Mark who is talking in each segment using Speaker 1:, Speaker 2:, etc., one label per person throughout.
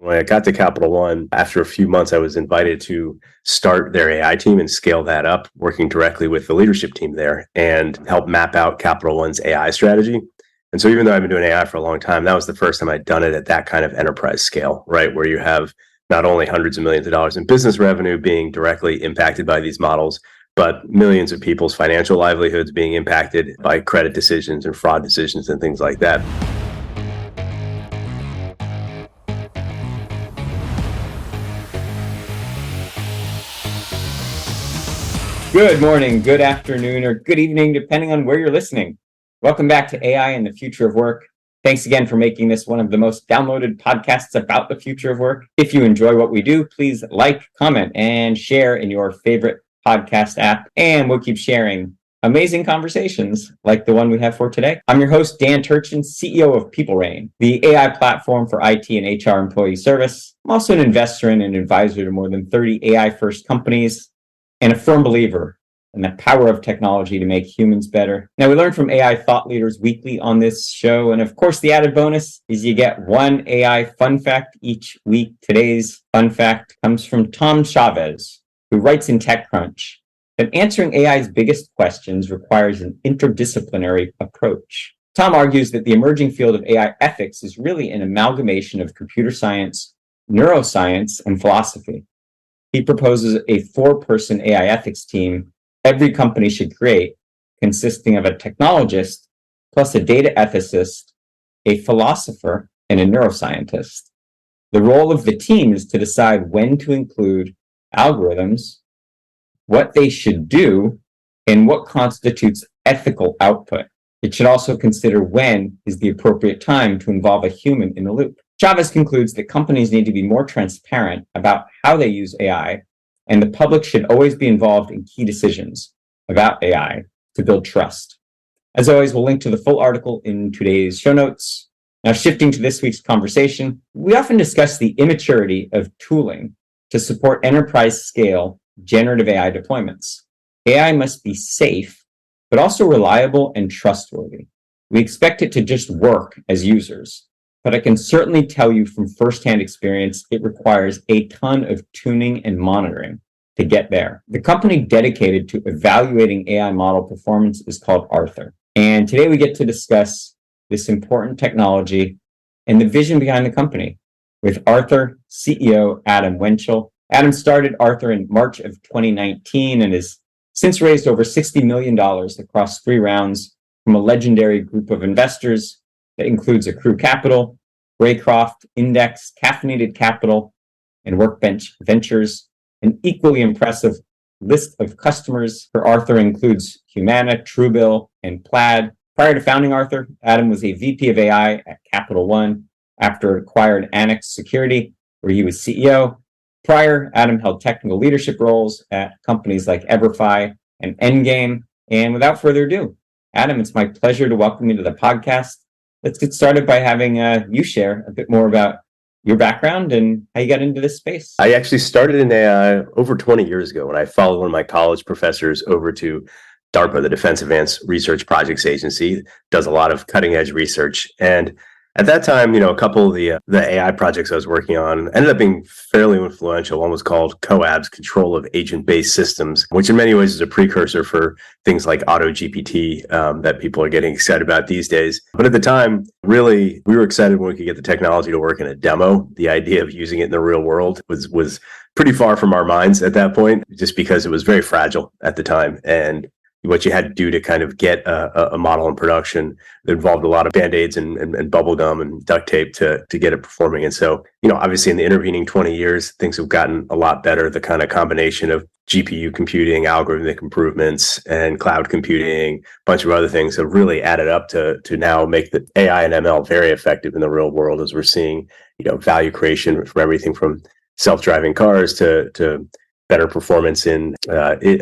Speaker 1: When I got to Capital One, after a few months, I was invited to start their AI team and scale that up, working directly with the leadership team there and help map out Capital One's AI strategy. And so even though I've been doing AI for a long time, that was the first time I'd done it at that kind of enterprise scale, right? Where you have not only hundreds of millions of dollars in business revenue being directly impacted by these models, but millions of people's financial livelihoods being impacted by credit decisions and fraud decisions and things like that.
Speaker 2: Good morning, good afternoon, or good evening, depending on where you're listening. Welcome back to AI and the Future of Work. Thanks again for making this one of the most downloaded podcasts about the future of work. If you enjoy what we do, please like, comment, and share in your favorite podcast app, and we'll keep sharing amazing conversations like the one we have for today. I'm your host, Dan Turchin, CEO of PeopleRain, the AI platform for IT and HR employee service. I'm also an investor and an advisor to more than 30 AI-first companies, and a firm believer in the power of technology to make humans better. Now, we learn from AI thought leaders weekly on this show. And of course, the added bonus is you get one AI fun fact each week. Today's fun fact comes from Tom Chavez, who writes in TechCrunch that answering AI's biggest questions requires an interdisciplinary approach. Tom argues that the emerging field of AI ethics is really an amalgamation of computer science, neuroscience, and philosophy. He proposes a 4-person AI ethics team every company should create, consisting of a technologist, plus a data ethicist, a philosopher, and a neuroscientist. The role of the team is to decide when to include algorithms, what they should do, and what constitutes ethical output. It should also consider when is the appropriate time to involve a human in the loop. Chavez concludes that companies need to be more transparent about how they use AI, and the public should always be involved in key decisions about AI to build trust. As always, we'll link to the full article in today's show notes. Now, shifting to this week's conversation, we often discuss the immaturity of tooling to support enterprise-scale generative AI deployments. AI must be safe, but also reliable and trustworthy. We expect it to just work as users. But I can certainly tell you from firsthand experience, it requires a ton of tuning and monitoring to get there. The company dedicated to evaluating AI model performance is called Arthur. And today we get to discuss this important technology and the vision behind the company with Arthur CEO Adam Wenchel. Adam started Arthur in March of 2019 and has since raised over $60 million across 3 rounds from a legendary group of investors that includes Accrue Capital, Greycroft, Index, Caffeinated Capital, and Workbench Ventures. An equally impressive list of customers for Arthur includes Humana, Truebill, and Plaid. Prior to founding Arthur, Adam was a VP of AI at Capital One after it acquired Annex Security, where he was CEO. Prior, Adam held technical leadership roles at companies like EverFi and Endgame. And without further ado, Adam, it's my pleasure to welcome you to the podcast. Let's get started by having you share a bit more about your background and how you got into this space.
Speaker 1: I actually started in AI over 20 years ago when I followed one of my college professors over to DARPA, the Defense Advanced Research Projects Agency, does a lot of cutting edge research. And at that time, a couple of the AI projects I was working on ended up being fairly influential. One was called CoABS, Control of Agent-Based Systems, which in many ways is a precursor for things like AutoGPT that people are getting excited about these days. But at the time, really, we were excited when we could get the technology to work in a demo. The idea of using it in the real world was pretty far from our minds at that point, just because it was very fragile at the time. And what you had to do to kind of get a model in production involved a lot of Band-Aids and bubble gum and duct tape to get it performing. And so, obviously in the intervening 20 years, things have gotten a lot better. The kind of combination of GPU computing, algorithmic improvements, and cloud computing, a bunch of other things have really added up to now make the AI and ML very effective in the real world, as we're seeing, value creation from everything from self-driving cars to better performance in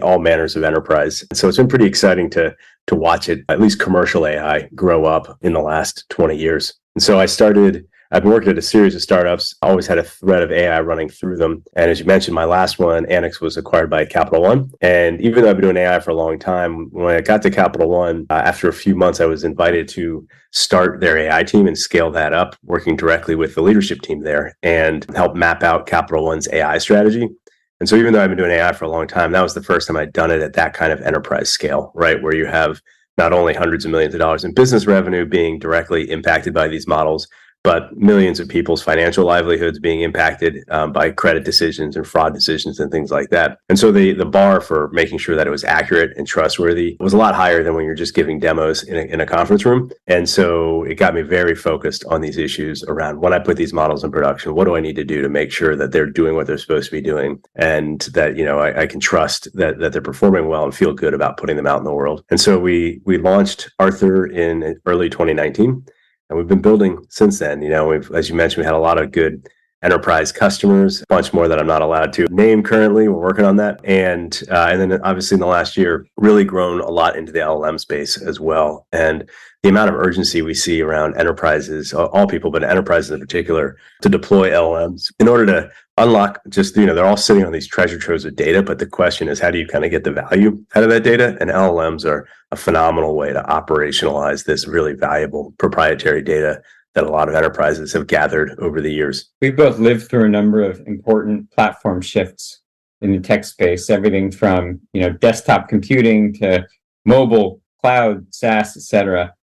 Speaker 1: all manners of enterprise. So it's been pretty exciting to watch it, at least commercial AI, grow up in the last 20 years. And so I started I've been working at a series of startups, always had a thread of AI running through them. And as you mentioned, my last one, Annex, was acquired by Capital One. And even though I've been doing AI for a long time, when I got to Capital One, after a few months, I was invited to start their AI team and scale that up, working directly with the leadership team there and help map out Capital One's AI strategy. And so even though I've been doing AI for a long time, that was the first time I'd done it at that kind of enterprise scale, right? Where you have not only hundreds of millions of dollars in business revenue being directly impacted by these models, but millions of people's financial livelihoods being impacted by credit decisions and fraud decisions and things like that. And so the bar for making sure that it was accurate and trustworthy was a lot higher than when you're just giving demos in a conference room. And so it got me very focused on these issues around when I put these models in production, what do I need to do to make sure that they're doing what they're supposed to be doing, and that I can trust that they're performing well and feel good about putting them out in the world. And so we launched Arthur in early 2019. And we've been building since then. As you mentioned, we had a lot of good enterprise customers, a bunch more that I'm not allowed to name currently. We're working on that. And then obviously in the last year, really grown a lot into the LLM space as well. And the amount of urgency we see around enterprises, all people, but enterprises in particular, to deploy LLMs in order to unlock they're all sitting on these treasure troves of data. But the question is, how do you kind of get the value out of that data? And LLMs are a phenomenal way to operationalize this really valuable proprietary data that a lot of enterprises have gathered over the years.
Speaker 2: We've both lived through a number of important platform shifts in the tech space, everything from desktop computing to mobile, cloud, SaaS, etc.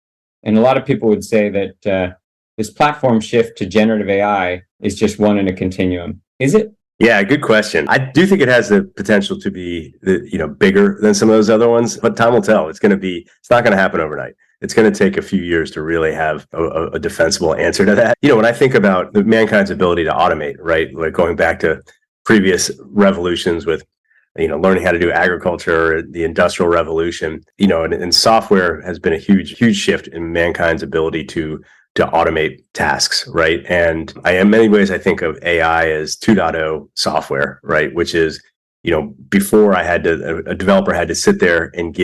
Speaker 2: And a lot of people would say that this platform shift to generative AI is just one in a continuum. Is it?
Speaker 1: Yeah, good question. I do think it has the potential to be bigger than some of those other ones, but time will tell. It's not going to happen overnight. It's going to take a few years to really have a defensible answer to that. When I think about mankind's ability to automate, right? Like going back to previous revolutions with learning how to do agriculture, the Industrial Revolution, and software has been a huge shift in mankind's ability to automate tasks, right? And in many ways, I think of AI as 2.0 software, right? Which is, before a developer had to sit there and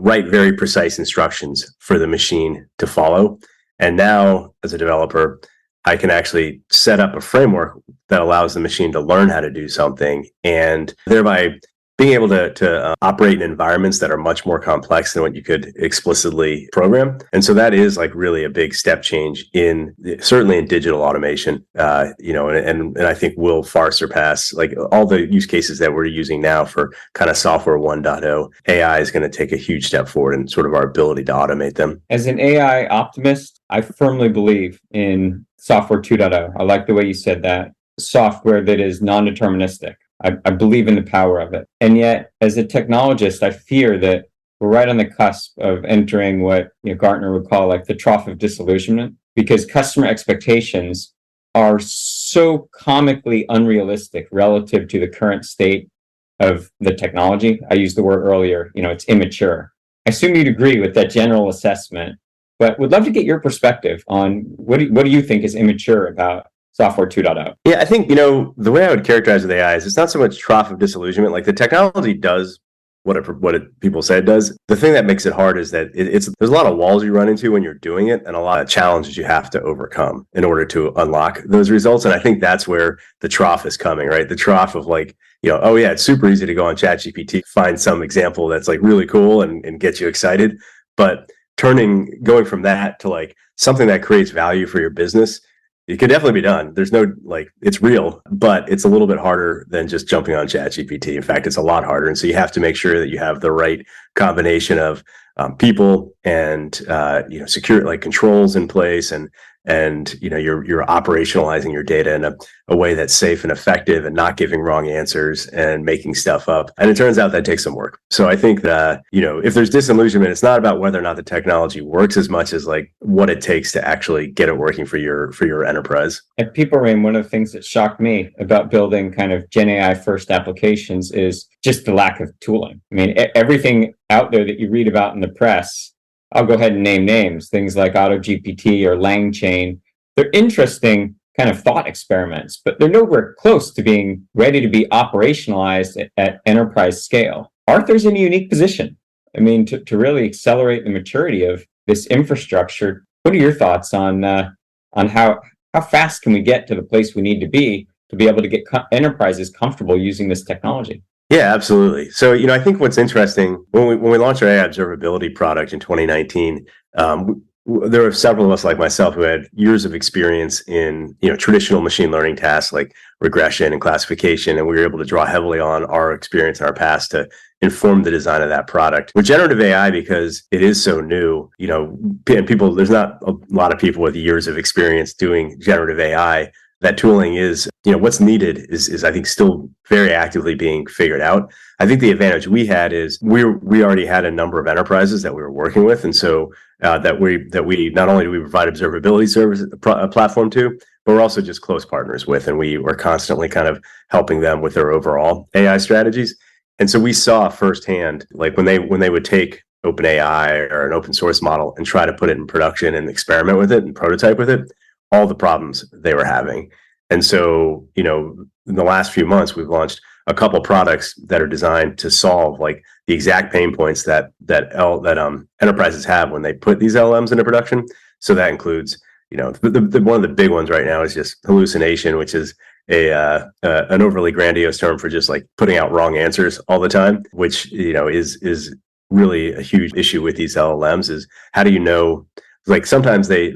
Speaker 1: write very precise instructions for the machine to follow. And now, as a developer, I can actually set up a framework that allows the machine to learn how to do something, and thereby being able to operate in environments that are much more complex than what you could explicitly program. And so that is really a big step change certainly in digital automation, and I think will far surpass all the use cases that we're using now for kind of software 1.0. AI is going to take a huge step forward in sort of our ability to automate them.
Speaker 2: As an AI optimist, I firmly believe in software 2.0. I like the way you said that. Software that is non-deterministic. I believe in the power of it. And yet, as a technologist, I fear that we're right on the cusp of entering what Gartner would call the trough of disillusionment, because customer expectations are so comically unrealistic relative to the current state of the technology. I used the word earlier, it's immature. I assume you'd agree with that general assessment, but would love to get your perspective on what do you think is immature about software 2.0?
Speaker 1: Yeah, I think, the way I would characterize with AI is it's not so much trough of disillusionment. The technology does what people say it does. The thing that makes it hard is that there's a lot of walls you run into when you're doing it, and a lot of challenges you have to overcome in order to unlock those results. And I think that's where the trough is coming, right? The trough of oh yeah, it's super easy to go on ChatGPT, find some example that's really cool and get you excited. But going from that to something that creates value for your business, it can definitely be done. There's no it's real, but it's a little bit harder than just jumping on ChatGPT. In fact, it's a lot harder. And so you have to make sure that you have the right combination of people and secure controls in place, and you're operationalizing your data in a way that's safe and effective and not giving wrong answers and making stuff up. And it turns out that takes some work. So I think that if there's disillusionment, it's not about whether or not the technology works as much as what it takes to actually get it working for your enterprise.
Speaker 2: At PeopleRain, one of the things that shocked me about building kind of Gen AI first applications is just the lack of tooling. I mean, everything out there that you read about in the press, I'll go ahead and name names, things like AutoGPT or LangChain. They're interesting kind of thought experiments, but they're nowhere close to being ready to be operationalized at enterprise scale. Arthur's in a unique position. I mean, to really accelerate the maturity of this infrastructure. What are your thoughts on how How fast can we get to the place we need to be able to get enterprises comfortable using this technology?
Speaker 1: Yeah, absolutely. So, I think what's interesting when we launched our AI observability product in 2019, there were several of us like myself who had years of experience in traditional machine learning tasks like regression and classification, and we were able to draw heavily on our experience in our past to inform the design of that product. With generative AI, because it is so new, and there's not a lot of people with years of experience doing generative AI. That tooling is, what's needed is I think still very actively being figured out. I think the advantage we had is we already had a number of enterprises that we were working with, and so that we not only do we provide observability service platform to, but we're also just close partners with, and we were constantly kind of helping them with their overall AI strategies. And so we saw firsthand, like when they would take OpenAI or an open source model and try to put it in production and experiment with it and prototype with it, all the problems they were having. And so, in the last few months, we've launched a couple products that are designed to solve like the exact pain points that enterprises have when they put these LLMs into production. So that includes, one of the big ones right now is just hallucination, which is an overly grandiose term for just like putting out wrong answers all the time, which is really a huge issue with these LLMs. Is how do you know? Like sometimes they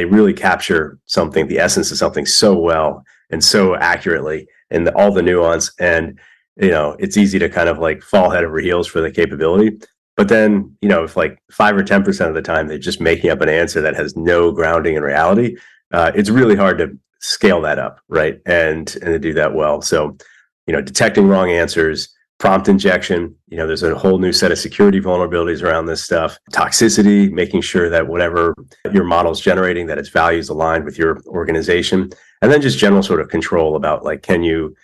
Speaker 1: really capture something, the essence of something so well and so accurately, and all the nuance, and it's easy to kind of like fall head over heels for the capability. But then if like 5 or 10% of the time they're just making up an answer that has no grounding in reality, it's really hard to scale that up, right? And to do that well. So detecting wrong answers, prompt injection, there's a whole new set of security vulnerabilities around this stuff. Toxicity, making sure that whatever your model's generating, that its values aligned with your organization. And then just general sort of control about like, can you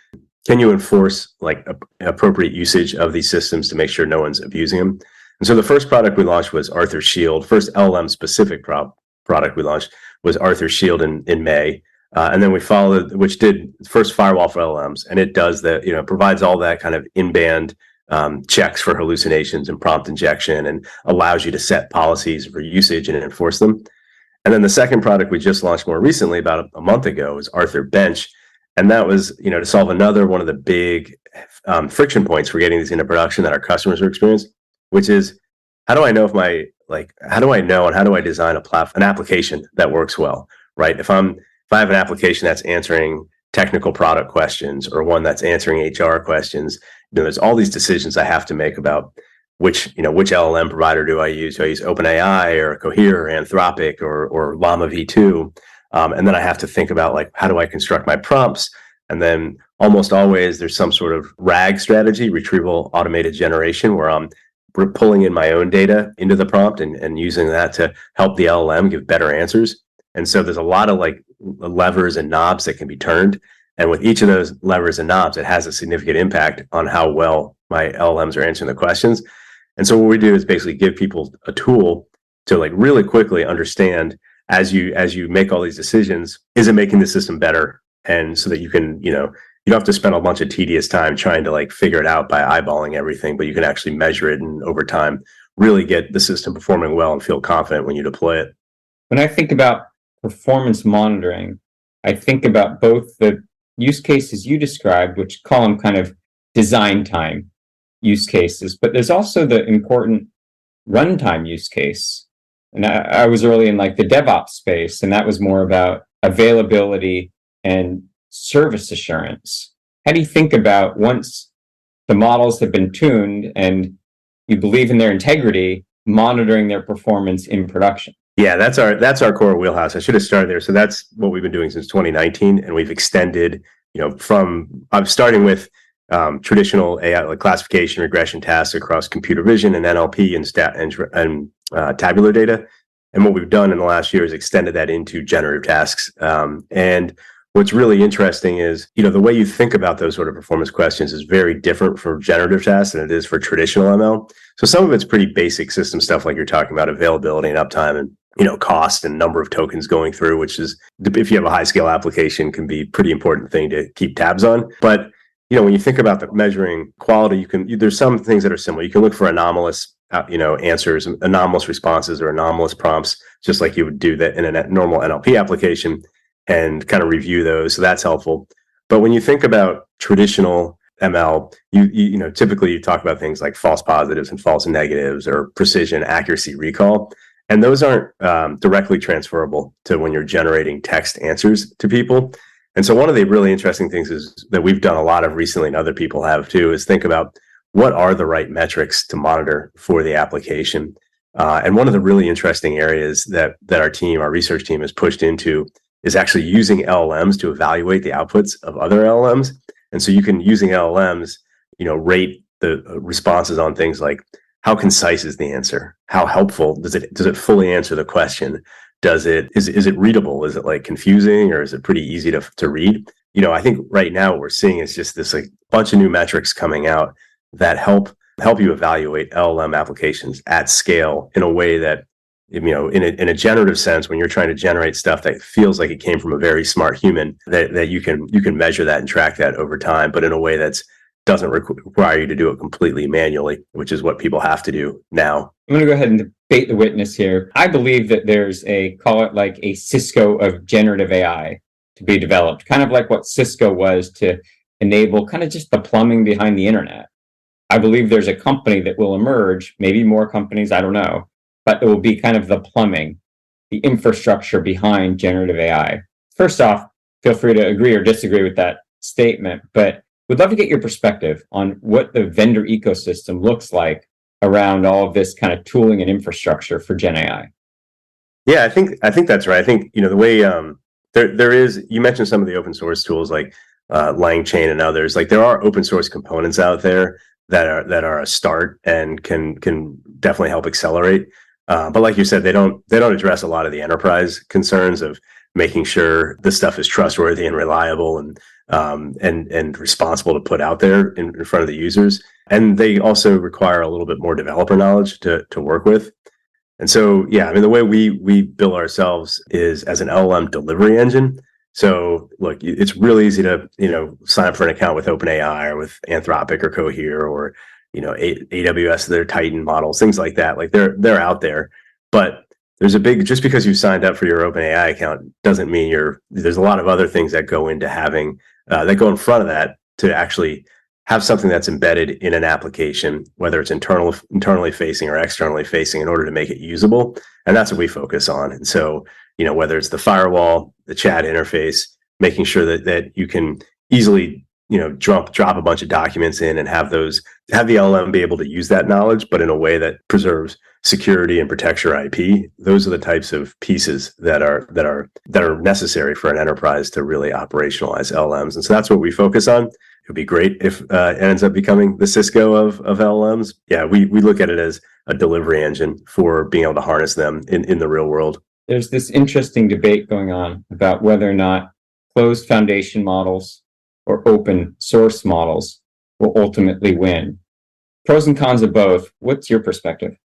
Speaker 1: enforce like appropriate usage of these systems to make sure no one's abusing them? And so the first product we launched was Arthur Shield. First LLM-specific product we launched was Arthur Shield in May. And then we followed, which did first firewall for LLMs, and it does that, provides all that kind of in-band checks for hallucinations and prompt injection, and allows you to set policies for usage and enforce them. And then the second product we just launched more recently, about a month ago, is Arthur Bench, and that was, to solve another one of the big friction points for getting these into production that our customers are experiencing, which is how do I know how do I know and how do I design an application that works well, right? If I have an application that's answering technical product questions or one that's answering HR questions, there's all these decisions I have to make about which LLM provider do I use? Do I use OpenAI or Cohere or Anthropic or Llama V2? And then I have to think about like, how do I construct my prompts? And then almost always there's some sort of RAG strategy, retrieval automated generation, where we're pulling in my own data into the prompt and using that to help the LLM give better answers. And so there's a lot of like levers and knobs that can be turned. And with each of those levers and knobs, it has a significant impact on how well my LLMs are answering the questions. And so what we do is basically give people a tool to like really quickly understand as you make all these decisions, is it making the system better? And so that you can, you don't have to spend a bunch of tedious time trying to like figure it out by eyeballing everything, but you can actually measure it and over time really get the system performing well and feel confident when you deploy it.
Speaker 2: When I think about performance monitoring, I think about both the use cases you described, which call them kind of design time use cases, but there's also the important runtime use case. And I was early in like the DevOps space, and that was more about availability and service assurance. How do you think about, once the models have been tuned and you believe in their integrity, monitoring their performance in production?
Speaker 1: Yeah, that's our core wheelhouse. I should have started there. So that's what we've been doing since 2019, and we've extended, from starting with traditional AI like classification, regression tasks across computer vision and NLP and tabular data. And what we've done in the last year is extended that into generative tasks. And what's really interesting is, the way you think about those sort of performance questions is very different for generative tasks than it is for traditional ML. So some of it's pretty basic system stuff, like you're talking about availability and uptime and cost and number of tokens going through, which is, if you have a high scale application, can be a pretty important thing to keep tabs on. But when you think about the measuring quality, there's some things that are similar. You can look for anomalous answers, anomalous responses, or anomalous prompts, just like you would do that in a normal NLP application. and kind of review those. So that's helpful. But when you think about traditional ML, you know, typically you talk about things like false positives and false negatives, or precision, accuracy, recall. And those aren't directly transferable to when you're generating text answers to people. And so one of the really interesting things is that we've done a lot of recently, and other people have too, is think about what are the right metrics to monitor for the application. And one of the really interesting areas that our research team has pushed into is actually using LLMs to evaluate the outputs of other LLMs. And so you can, using LLMs, you know, rate the responses on things like, how concise is the answer? How helpful does it fully answer the question? Is it readable? Is it like confusing, or is it pretty easy to read? You know, I think right now what we're seeing is just this like bunch of new metrics coming out that help you evaluate LLM applications at scale in a way that, you know, in a generative sense, when you're trying to generate stuff that feels like it came from a very smart human, that you can measure that and track that over time, but in a way that's doesn't require you to do it completely manually, which is what people have to do now.
Speaker 2: I'm going to go ahead and debate the witness here. I believe that there's call it like a Cisco of generative AI to be developed, kind of like what Cisco was to enable kind of just the plumbing behind the internet. I believe there's a company that will emerge, maybe more companies, I don't know, but it will be kind of the plumbing, the infrastructure behind generative AI. First off, feel free to agree or disagree with that statement, but we'd love to get your perspective on what the vendor ecosystem looks like around all of this kind of tooling and infrastructure for Gen AI.
Speaker 1: Yeah, I think that's right. I think, you know, the way there is, you mentioned some of the open source tools like LangChain and others. Like, there are open source components out there that are a start and can definitely help accelerate. But like you said, they don't address a lot of the enterprise concerns of making sure this stuff is trustworthy and reliable and responsible to put out there in front of the users. And they also require a little bit more developer knowledge to work with. And so, yeah, I mean, the way we bill ourselves is as an LLM delivery engine. So look, it's really easy to, you know, sign up for an account with OpenAI or with Anthropic or Cohere, or, you know, AWS, their Titan models, things like that. Like, they're out there, but there's just because you signed up for your OpenAI account doesn't mean there's a lot of other things that go into having, that go in front of that to actually have something that's embedded in an application, whether it's internally facing or externally facing, in order to make it usable. And that's what we focus on. And so, you know, whether it's the firewall, the chat interface, making sure that you can easily, you know, drop a bunch of documents in and have the LLM be able to use that knowledge, but in a way that preserves security and protects your IP. Those are the types of pieces that are necessary for an enterprise to really operationalize LLMs. And so that's what we focus on. It would be great if it ends up becoming the Cisco of LLMs. Yeah, we look at it as a delivery engine for being able to harness them in the real world.
Speaker 2: There's this interesting debate going on about whether or not closed foundation models or open source models will ultimately win. Pros and cons of both. What's your perspective?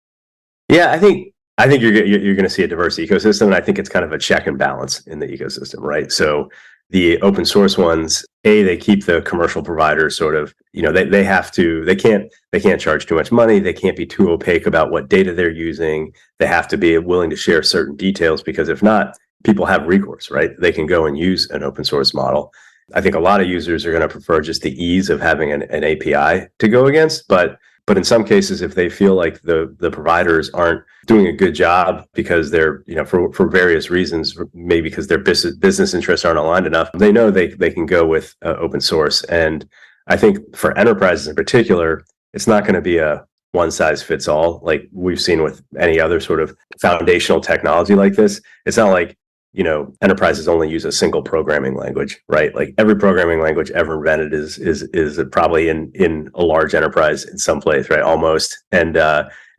Speaker 1: Yeah, I think you're going to see a diverse ecosystem, and I think it's kind of a check and balance in the ecosystem, right? So the open source ones, they keep the commercial providers sort of, you know, they can't charge too much money. They can't be too opaque about what data they're using. They have to be willing to share certain details, because if not, people have recourse, right? They can go and use an open source model. I think a lot of users are going to prefer just the ease of having an API to go against, but in some cases, if they feel like the providers aren't doing a good job because they're, you know, for various reasons, maybe because their business interests aren't aligned enough, they know they can go with open source. And I think for enterprises in particular, it's not going to be a one size fits all like we've seen with any other sort of foundational technology like this. It's not like, you know, enterprises only use a single programming language, right? Like, every programming language ever invented is probably in a large enterprise in some place, right? Almost. And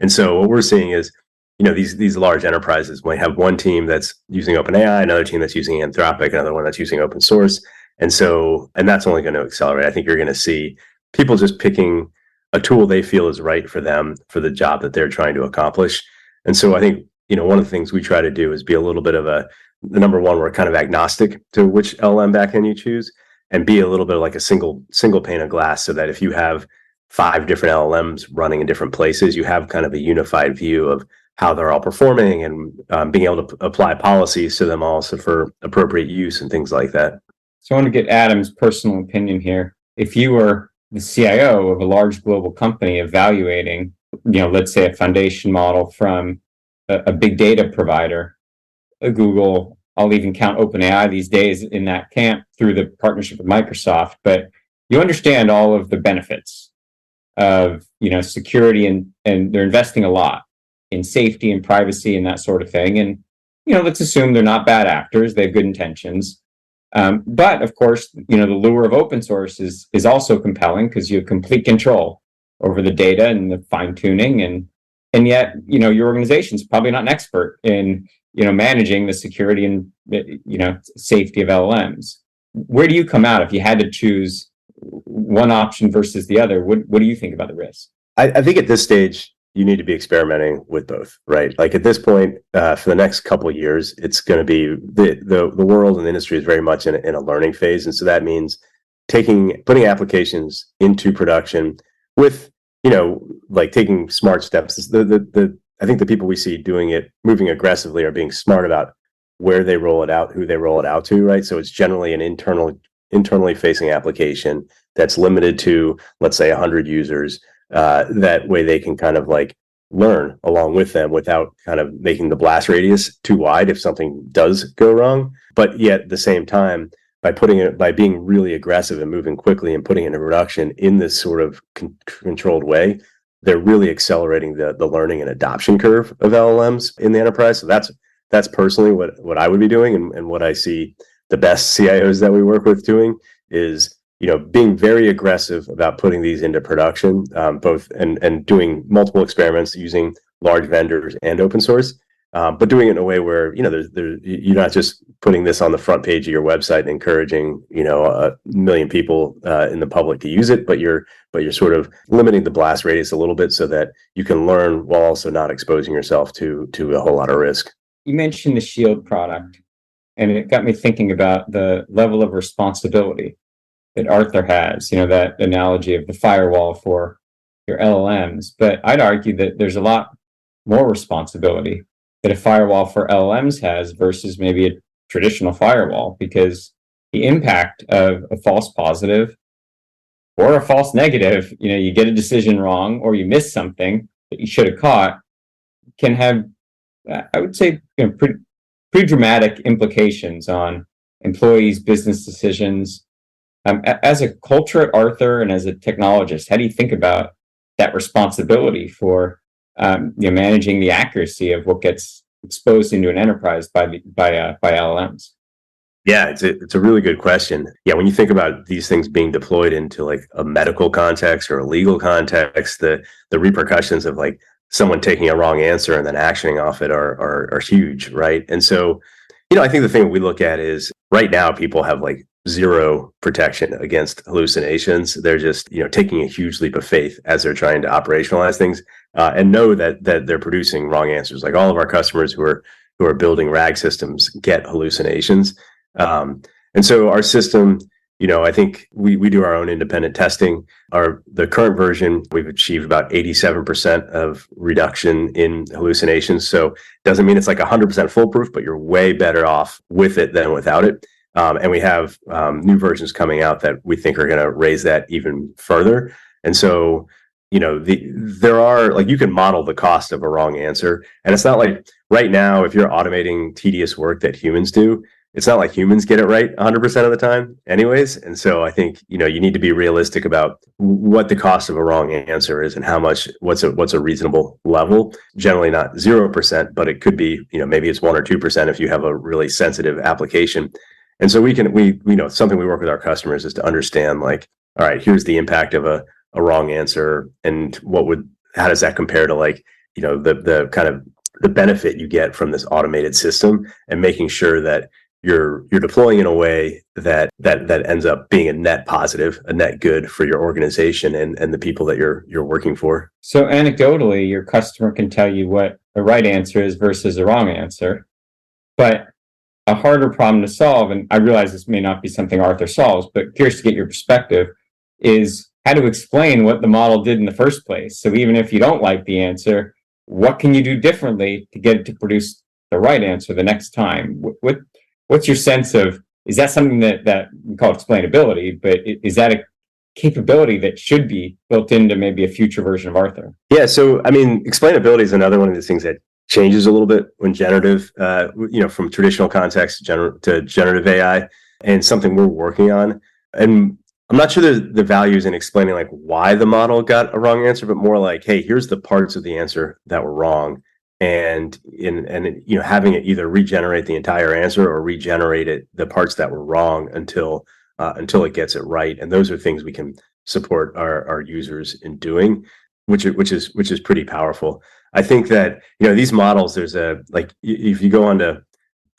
Speaker 1: so what we're seeing is, you know, these large enterprises might have one team that's using OpenAI, another team that's using Anthropic, another one that's using open source. And that's only going to accelerate. I think you're going to see people just picking a tool they feel is right for them for the job that they're trying to accomplish. And so I think, you know, one of the things we try to do is be a little bit of the number one, we're kind of agnostic to which LLM backend you choose, and be a little bit like a single pane of glass, so that if you have 5 different LLMs running in different places, you have kind of a unified view of how they're all performing, and being able to apply policies to them also for appropriate use and things like that.
Speaker 2: So I want to get Adam's personal opinion here. If you were the CIO of a large global company evaluating, let's say a foundation model from a big data provider, a Google, I'll even count OpenAI these days in that camp through the partnership with Microsoft, but you understand all of the benefits of, security, and they're investing a lot in safety and privacy and that sort of thing. And, let's assume they're not bad actors. They have good intentions. But of course, the lure of open source is also compelling because you have complete control over the data and the fine tuning. And yet, your organization's probably not an expert in, managing the security and, safety of LLMs. Where do you come out if you had to choose one option versus the other? What do you think about the risk?
Speaker 1: I think at this stage, you need to be experimenting with both, right? Like at this point, for the next couple of years, it's going to be the world and the industry is very much in a learning phase. And so that means putting applications into production with, like taking smart steps. I think the people we see doing it, moving aggressively, are being smart about where they roll it out, who they roll it out to, right? So it's generally an internally facing application that's limited to, let's say, 100 users. That way they can kind of like learn along with them without kind of making the blast radius too wide if something does go wrong. But yet at the same time, by being really aggressive and moving quickly and putting it into production in this sort of controlled way, they're really accelerating the learning and adoption curve of LLMs in the enterprise. So that's personally what I would be doing, and what I see the best CIOs that we work with doing is being very aggressive about putting these into production, both and doing multiple experiments using large vendors and open source, but doing it in a way where you're not just putting this on the front page of your website and encouraging a million people in the public to use it, but you're sort of limiting the blast radius a little bit so that you can learn while also not exposing yourself to a whole lot of risk.
Speaker 2: You mentioned the Shield product, and it got me thinking about the level of responsibility that Arthur has, that analogy of the firewall for your LLMs. But I'd argue that there's a lot more responsibility that a firewall for LLMs has versus maybe a traditional firewall, because the impact of a false positive or a false negative, you get a decision wrong or you miss something that you should have caught, can have, I would say, pretty dramatic implications on employees' business decisions. As a culture at Arthur and as a technologist, how do you think about that responsibility for managing the accuracy of what gets exposed into an enterprise by LLMs?
Speaker 1: Yeah, it's a really good question. Yeah, when you think about these things being deployed into like a medical context or a legal context, the repercussions of like someone taking a wrong answer and then actioning off it are huge, right? And so, I think the thing we look at is right now people have like zero protection against hallucinations. They're just, taking a huge leap of faith as they're trying to operationalize things, and know that they're producing wrong answers. Like all of our customers who are building RAG systems get hallucinations. And so our system, I think we do our own independent testing. The current version, we've achieved about 87% of reduction in hallucinations. So it doesn't mean it's like 100% foolproof, but you're way better off with it than without it. And we have new versions coming out that we think are going to raise that even further. And so, there are like, you can model the cost of a wrong answer. And it's not like right now, if you're automating tedious work that humans do, it's not like humans get it right 100% of the time anyways. And so I think, you need to be realistic about what the cost of a wrong answer is and what's a reasonable level. Generally not 0%, but it could be, maybe it's 1 or 2% if you have a really sensitive application. And so something we work with our customers is to understand like, all right, here's the impact of a wrong answer, and how does that compare to like, the kind of the benefit you get from this automated system, and making sure that you're deploying in a way that ends up being a net positive, a net good for your organization and the people that you're working for.
Speaker 2: So anecdotally, your customer can tell you what a right answer is versus a wrong answer, but a harder problem to solve, and I realize this may not be something Arthur solves, but curious to get your perspective, is how to explain what the model did in the first place. So even if you don't like the answer, what can you do differently to get it to produce the right answer the next time? What's your sense of, is that something that we call explainability, but is that a capability that should be built into maybe a future version of Arthur?
Speaker 1: Yeah, so I mean, explainability is another one of these things that changes a little bit when generative, from traditional context to generative AI, and something we're working on. And I'm not sure the value is in explaining like why the model got a wrong answer, but more like, hey, here's the parts of the answer that were wrong, and having it either regenerate the entire answer or regenerate the parts that were wrong until it gets it right. And those are things we can support our users in doing, which is pretty powerful. I think that these models, there's if you go onto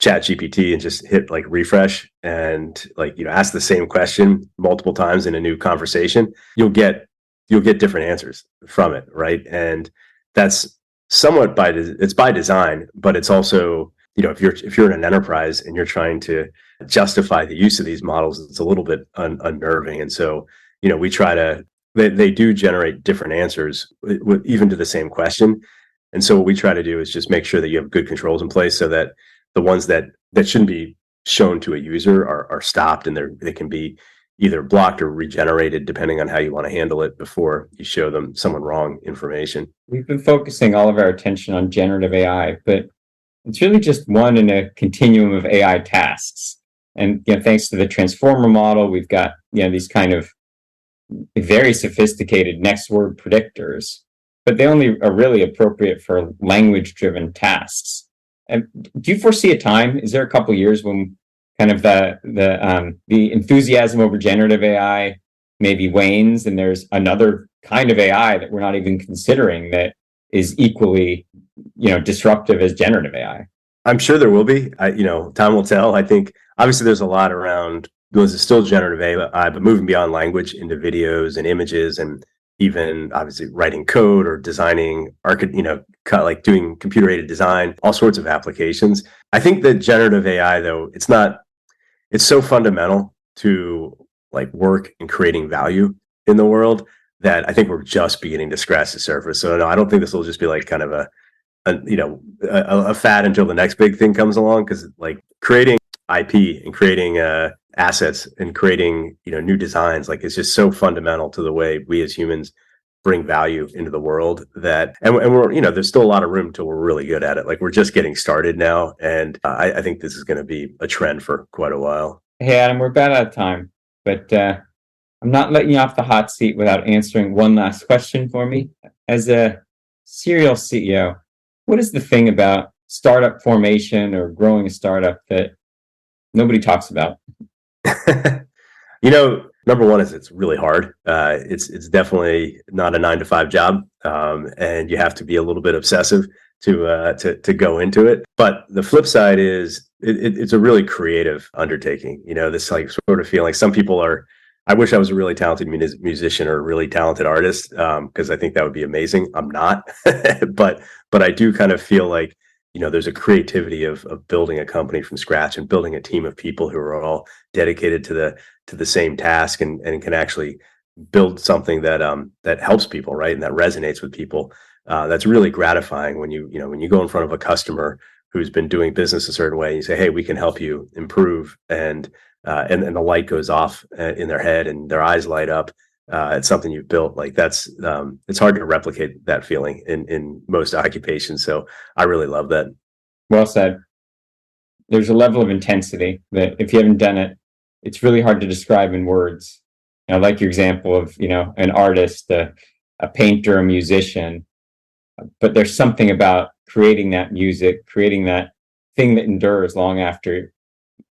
Speaker 1: Chat GPT and just hit like refresh and ask the same question multiple times in a new conversation, you'll get different answers from it, right? And that's somewhat by design, but it's also, if you're in an enterprise and you're trying to justify the use of these models, it's a little bit unnerving. And so we try to, they do generate different answers even to the same question. And so what we try to do is just make sure that you have good controls in place so that the ones that shouldn't be shown to a user are stopped, and they can be either blocked or regenerated depending on how you want to handle it before you show them someone wrong information.
Speaker 2: We've been focusing all of our attention on generative AI, but it's really just one in a continuum of AI tasks. And thanks to the transformer model, we've got these kind of very sophisticated next word predictors, but they only are really appropriate for language-driven tasks. And do you foresee a time? Is there a couple of years when kind of the enthusiasm over generative AI maybe wanes, and there's another kind of AI that we're not even considering that is equally, disruptive as generative AI?
Speaker 1: I'm sure there will be. Time will tell. I think obviously there's a lot around. This is still generative AI, but moving beyond language into videos and images, and even obviously writing code or designing, like doing computer-aided design, all sorts of applications. I think that generative AI, though, it's so fundamental to like work and creating value in the world that I think we're just beginning to scratch the surface. So no, I don't think this will just be like kind of a fad until the next big thing comes along, because like creating IP and creating assets and creating new designs, like it's just so fundamental to the way we as humans bring value into the world, that and we're there's still a lot of room till we're really good at it. Like we're just getting started now, and I think this is going to be a trend for quite a while.
Speaker 2: Hey Adam, we're about out of time, but I'm not letting you off the hot seat without answering one last question for me. As a serial CEO, what is the thing about startup formation or growing a startup that nobody talks about?
Speaker 1: Number one is it's really hard. It's definitely not a 9-to-5 job, and you have to be a little bit obsessive to go into it. But the flip side is it's a really creative undertaking. This like sort of feeling. Some people are. I wish I was a really talented musician or a really talented artist, because I think that would be amazing. I'm not, but I do kind of feel like there's a creativity of building a company from scratch and building a team of people who are all dedicated to the same task and can actually build something that helps people, right, and that resonates with people. That's really gratifying when you go in front of a customer who's been doing business a certain way, and you say, hey, we can help you improve, and the light goes off in their head and their eyes light up. It's something you've built. Like that's it's hard to replicate that feeling in most occupations. So I really love that.
Speaker 2: Well said. There's a level of intensity that if you haven't done it, it's really hard to describe in words. I like your example of an artist, a painter, a musician, but there's something about creating that music, creating that thing that endures long after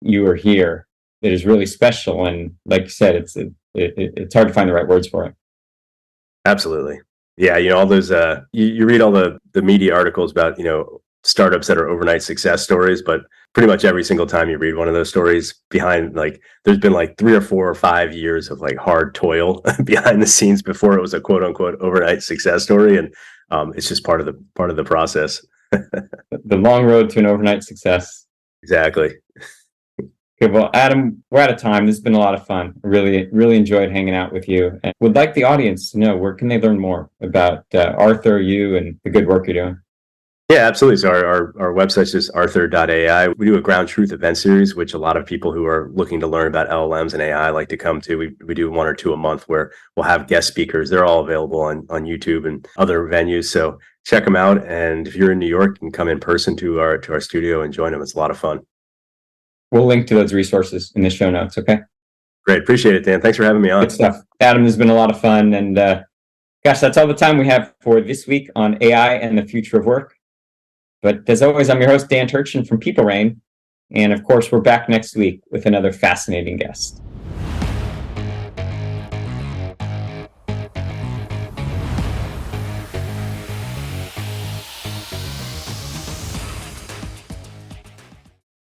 Speaker 2: you are here, that is really special. And like you said, it's hard to find the right words for it.
Speaker 1: Absolutely. Yeah. All those, you read all the media articles about, startups that are overnight success stories, but pretty much every single time you read one of those stories, behind there's been 3 or 4 or 5 years of hard toil behind the scenes before it was a quote unquote overnight success story. And it's just part of the process.
Speaker 2: The long road to an overnight success.
Speaker 1: Exactly.
Speaker 2: Good. Well, Adam, we're out of time. This has been a lot of fun. I really enjoyed hanging out with you, and would like the audience to know, where can they learn more about Arthur, you, and the good work you're doing?
Speaker 1: Yeah, absolutely. So our website's just arthur.ai. We do a ground truth event series, which a lot of people who are looking to learn about LLMs and AI like to come to. We do 1 or 2 a month where we'll have guest speakers. They're all available on YouTube and other venues. So check them out. And if you're in New York, you can come in person to our studio and join them. It's a lot of fun.
Speaker 2: We'll link to those resources in the show notes. Okay.
Speaker 1: Great. Appreciate it, Dan. Thanks for having me on.
Speaker 2: Good stuff. Adam, has been a lot of fun. And gosh, that's all the time we have for this week on AI and the future of work. But as always, I'm your host, Dan Turchin from People Rain. And of course, we're back next week with another fascinating guest.